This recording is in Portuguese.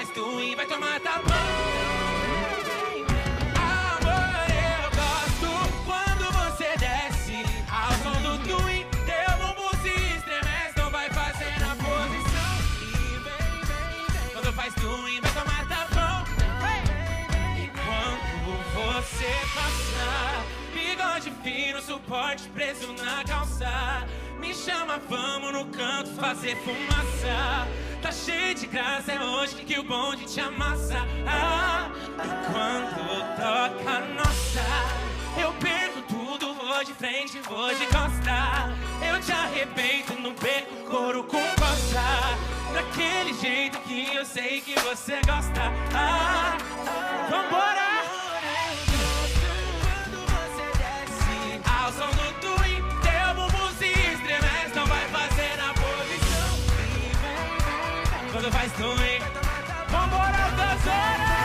faz twin, vai tomar tapão. Amor, eu gosto quando você desce ao som do twin. Teu bumbum se estremece, não vai fazer na posição. E vem, quando faz twin, vai tomar tapão. E quando você passar, bigode fino, suporte preso na calça. Me chama, vamos no canto fazer fumaça. Tá cheio de graça, é hoje que o bonde te amassa. E quando toca nossa, eu perco tudo, vou de frente, vou de costa. Eu te arrebento no beco, couro com costa. Daquele jeito que eu sei que você gosta. Vambora! Quando você desce ao som do twin, teu bumbum se estremece, não vai fazer na posição. Quando faz twin, vambora, altas horas!